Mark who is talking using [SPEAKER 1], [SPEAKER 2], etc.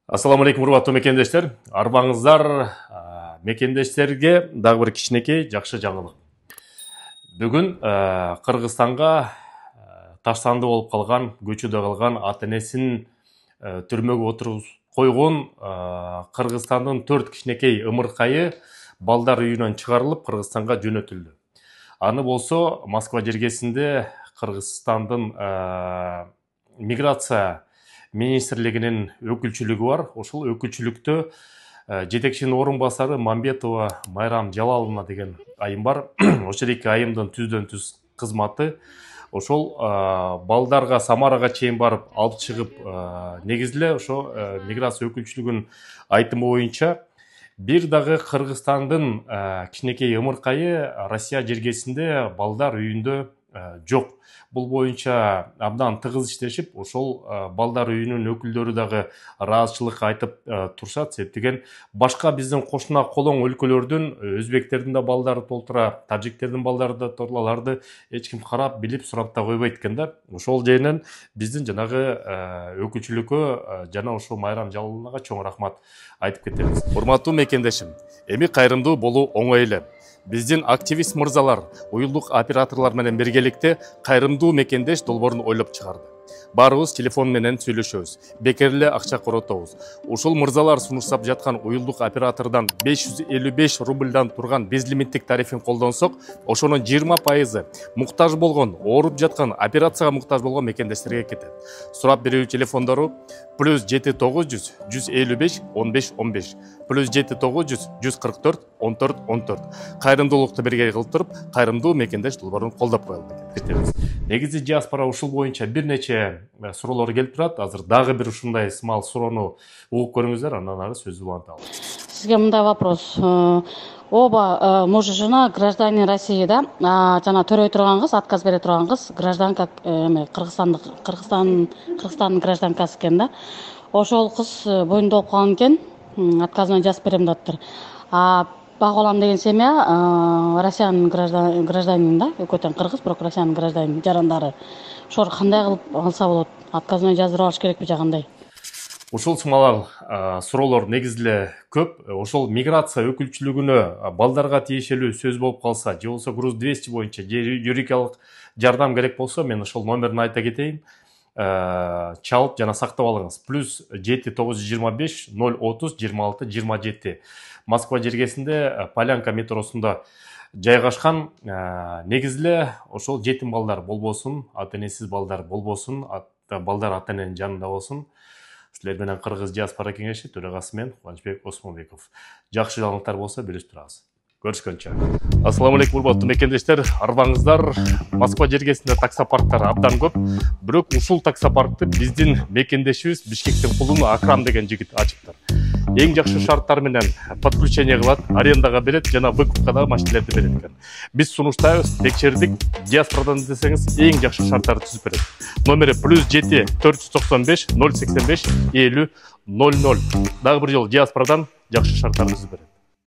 [SPEAKER 1] Ассаламу алейкум, урматтуу мекендештер. Арбаңыздар мекендештерге дагы бир кичинекей жакшы жаңылык. Бүгүн Кыргызстанга таштанды болуп калган, көчөдө калган ата-энесин түрмөгө отуруп койгон Кыргызстандын 4 кичинекей ымыркайы балдар үйүнөн чыгарылып Кыргызстанга жөнөтүлдү. Аны болсо Москва жергесинде Кыргызстандын миграция министрлигинин өкүлчүлүгү бар. Ошол өкүлчүлүктө жетекчинин орун басары Мамбетова Майрам Жалаловна деген айым бар. Ошол эки айымдын түздөн түз кызматы ошол балдарга Самарага чейин барып алып чыгып, негизиле ошо миграция өкүлчүлүгүнүн айтымы боюнча бир дагы Кыргызстандын кичинекей ымыркайы Россия жергесинде балдар үйүндө жок. Бул боюнча абдан тыгыз иштешип, ошол балдар үйүнүн өкүлдөрү дагы ыраазычылык айтып турушат. Себептеген башка биздин кошуна колоң өлкөлөрдүн өзбектердин да балдары толтура, тажиктердин балдары да толтура, аларды эч ким карап, билип, сурап да койбойт экен да. Ошол жайынан биздин жанагы өкүлчүлүккө жана ошол Майрам Жалаловнага чоң рахмат айтып кетебиз. Урматтуу мекендешим, эми кайрымдуу болуу оңой эле. Биздин активист мырзалар, уюлдук операторлор менен биргеликте кайрымдуу мекендеш долбоорун ойлоп чыгарды. Баарыбыз телефон менен сүйлөшөбүз, бекер эле акча коротобуз. Ушул мырзалар сунуштап жаткан уюлдук оператордон 555 рубльдан турган безлимиттик тарифин колдонсок, ошонун 20% муктаж болгон, ооруп жаткан, операцияга муктаж болгон мекендештерге кетет. Сурап берүү телефондору +7 900 155 15 15, +7 900 144 14 14. Кайрымдуулукту бирге кылып туруп, кайрымдуу мекендеш долбоорун колдоп коелу. Негизи диаспора ушул боюнча бир нече суроолор келип турат. Азыр дагы бир ушундай сымал суроону угуп көрүңүздөр, андан ары сөздү улантабыз.
[SPEAKER 2] Сизге мындай вопрос. Оба муж и жена граждане России, да? Жана төрөй турган кыз, отказ бере турган кыз гражданка Кыргызстандын гражданкасы экен да. Ошол кыз боюнда болуп калган экен, отказ менен жазып берем деп атыптыр. Бак улам деген семья Россиянын гражданин да, экөөтөн кыргыз, бирок Россиянын гражданин жарандары. Ошол кандай кылып алса болот? Отказ менен жаздырып алыш керекпи же кандай?
[SPEAKER 1] Ушул сымалар суроолор негизиле көп. Ошол миграция өкүлчүлүгүнө балдарга тиешелүү сөз болуп калса, же болсо груз 200 боюнча юридикалык жардам керек болсо, мен ошол номерин айта кетейин. Чалып жана сактап алыңыз. +7 925 030 26 27. Москва жергесинде Полянка метросунда жайгашкан. Негизиле ошол жетим балдар болбосун, ата-энесиз балдар болбосун, балдар ата-эненин жанында болсун. Силер менен Кыргыз диаспора кеңеши төрагасы мен Кубанычбек Осмонбеков. Жакшы жаңылыктар болсо билип турабыз. Көрүшкөнчө. Ассаламу алейкум, урматтуу мекендештер. Арбаңыздар Москва жергесинде таксопарктар абдан көп. Бирок ушул таксопаркты биздин мекендешибиз Бишкектин кулуну Акрам деген жигит ачыптыр. Эң жакшы шарттар менен подключение кылат, арендага берет жана выкупка да машиналерди берет экен. Биз сунуштайбыз, текшердик, диаспорадан десеңиз эң жакшы шарттарды түзүп берет. Номери +7 495 085 50 00. Дагы бир жолу диаспорадан жакшы шарттарды түзүп берет.